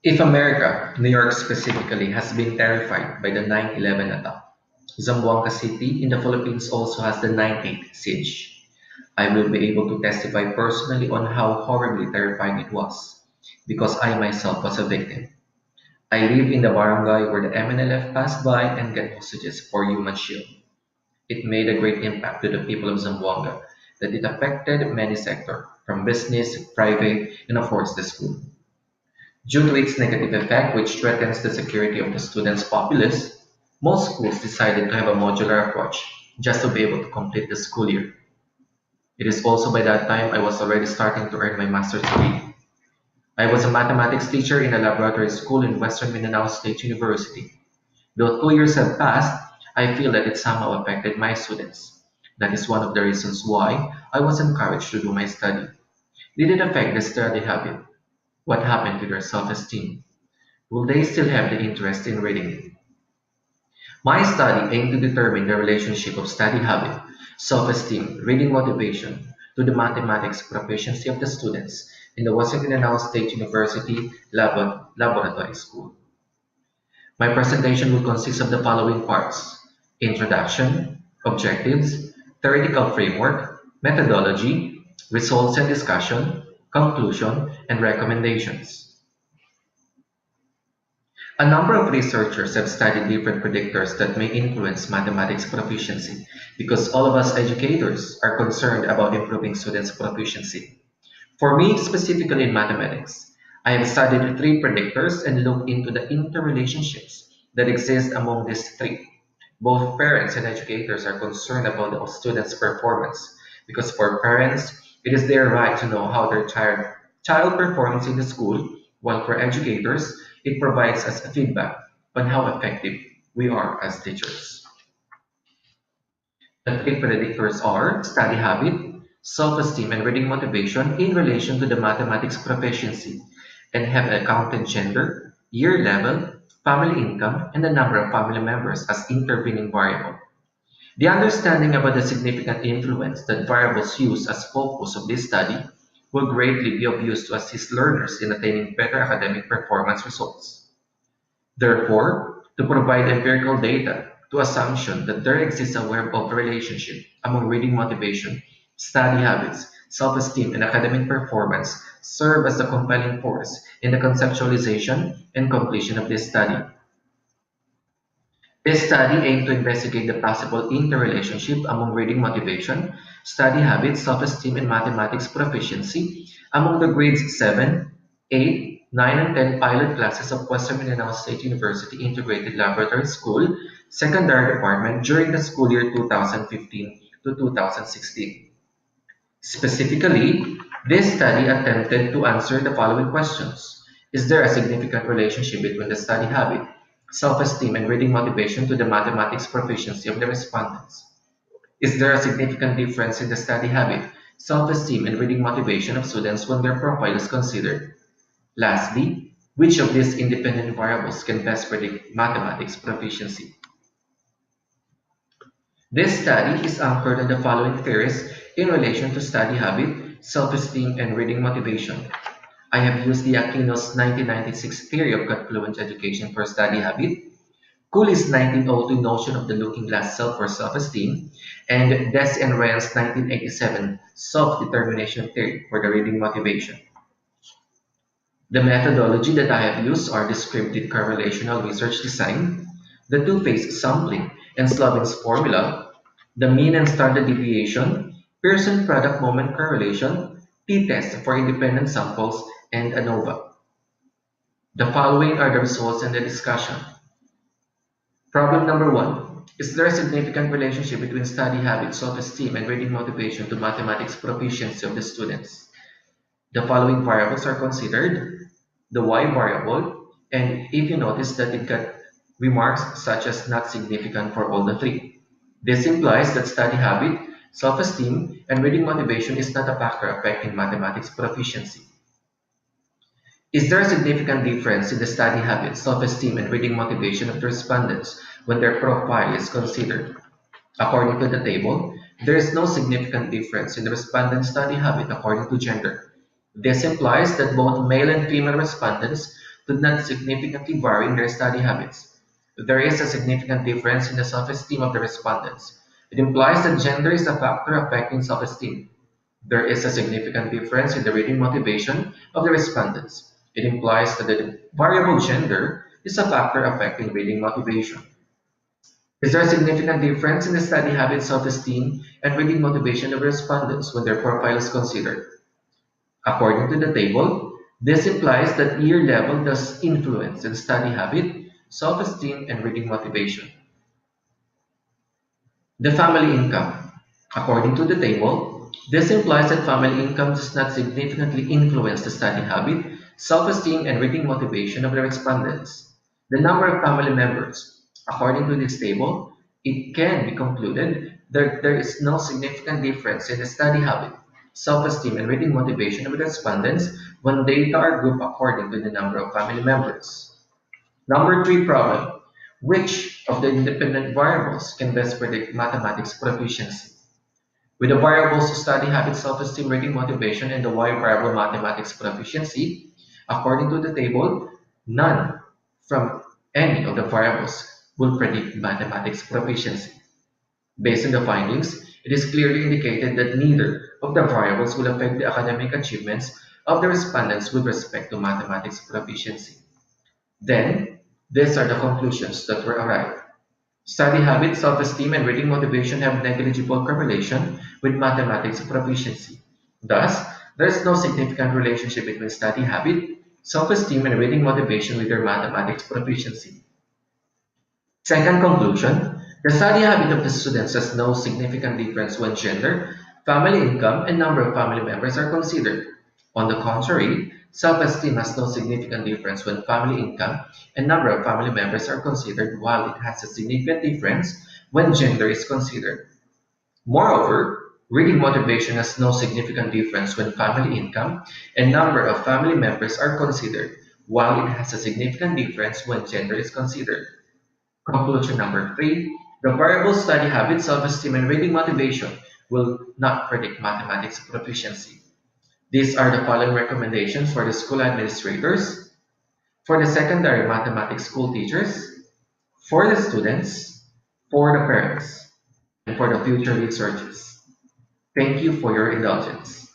If America, New York specifically, has been terrified by the 9/11 attack, Zamboanga City in the Philippines also has the 9/8 siege. I will be able to testify personally on how horribly terrifying it was, because I myself was a victim. I live in the barangay where the MNLF passed by and get hostages for human shield. It made a great impact to the people of Zamboanga that it affected many sectors, from business, private, and of course the school. Due to its negative effect, which threatens the security of the students' populace, most schools decided to have a modular approach just to be able to complete the school year. It is also by that time I was already starting to earn my master's degree. I was a mathematics teacher in a laboratory school in Western Mindanao State University. Though 2 years have passed, I feel that it somehow affected my students. That is one of the reasons why I was encouraged to do my study. Did it affect the study habit? What happened to their self-esteem? Will they still have the interest in reading? My study aimed to determine the relationship of study habit, self-esteem, reading motivation to the mathematics proficiency of the students in the Western Mindanao State University Laboratory School. My presentation will consist of the following parts: introduction, objectives, theoretical framework, methodology, results and discussion, conclusion, and recommendations. A number of researchers have studied different predictors that may influence mathematics proficiency because all of us educators are concerned about improving students' proficiency. For me, specifically in mathematics, I have studied three predictors and looked into the interrelationships that exist among these three. Both parents and educators are concerned about the students' performance because for parents, it is their right to know how their child performs in the school, while for educators, it provides us a feedback on how effective we are as teachers. The three predictors are study habit, self-esteem, and reading motivation in relation to the mathematics proficiency and have accounted gender, year level, family income, and the number of family members as intervening variable. The understanding about the significant influence that variables use as focus of this study will greatly be of use to assist learners in attaining better academic performance results. Therefore, to provide empirical data to assumption that there exists a web of relationship among reading motivation, study habits, self-esteem, and academic performance serve as the compelling force in the conceptualization and completion of this study. This study aimed to investigate the possible interrelationship among reading motivation, study habits, self-esteem, and mathematics proficiency among the grades 7, 8, 9, and 10 pilot classes of Western Mindanao State University Integrated Laboratory School, Secondary Department during the school year 2015 to 2016. Specifically, this study attempted to answer the following questions. Is there a significant relationship between the study habit, self-esteem, and reading motivation to the mathematics proficiency of the respondents? Is there a significant difference in the study habit, self-esteem, and reading motivation of students when their profile is considered? Lastly, which of these independent variables can best predict mathematics proficiency? This study is anchored on the following theories in relation to study habit, self-esteem, and reading motivation. I have used the Aquino's 1996 theory of confluent education for study habit, Cooley's 1902 notion of the looking glass self for self-esteem, and Des and Reyes' 1987 self-determination theory for the reading motivation. The methodology that I have used are descriptive correlational research design, the two-phase sampling and Slavin's formula, the mean and standard deviation, Pearson product moment correlation, t-test for independent samples, and ANOVA. The following are the results and the discussion. Problem number one. Is there a significant relationship between study habits, self-esteem, and reading motivation to mathematics proficiency of the students? The following variables are considered, the y variable, and if you notice that it got remarks such as not significant for all the three. This implies that study habit, self-esteem, and reading motivation is not a factor affecting mathematics proficiency. Is there a significant difference in the study habit, self-esteem, and reading motivation of the respondents when their profile is considered? According to the table, there is no significant difference in the respondent study habit according to gender. This implies that both male and female respondents do not significantly vary in their study habits. There is a significant difference in the self-esteem of the respondents. It implies that gender is a factor affecting self-esteem. There is a significant difference in the reading motivation of the respondents. It implies that the variable gender is a factor affecting reading motivation. Is there a significant difference in the study habits, self-esteem, and reading motivation of respondents when their profile is considered? According to the table, this implies that year level does influence in study habit, self-esteem, and reading motivation. The family income. According to the table, this implies that family income does not significantly influence the study habit, self-esteem, and reading motivation of the respondents. The number of family members. According to this table, it can be concluded that there is no significant difference in the study habit, self-esteem, and reading motivation of the respondents when data are grouped according to the number of family members. Number three problem. Which of the independent variables can best predict mathematics proficiency? With the variables study habit, self-esteem, reading motivation, and the Y variable mathematics proficiency, according to the table, none from any of the variables will predict mathematics proficiency. Based on the findings, it is clearly indicated that neither of the variables will affect the academic achievements of the respondents with respect to mathematics proficiency. Then, these are the conclusions that were arrived. Study habits, self-esteem, and reading motivation have negligible correlation with mathematics proficiency. Thus, there is no significant relationship between study habit, self-esteem, and reading motivation with their mathematics proficiency. Second conclusion, the study habit of the students has no significant difference when gender, family income, and number of family members are considered. On the contrary, self-esteem has no significant difference when family income and number of family members are considered, while it has a significant difference when gender is considered. Moreover, reading motivation has no significant difference when family income and number of family members are considered, while it has a significant difference when gender is considered. Conclusion number three, the variable study habits, self-esteem, and reading motivation will not predict mathematics proficiency. These are the following recommendations for the school administrators, for the secondary mathematics school teachers, for the students, for the parents, and for the future researchers. Thank you for your indulgence.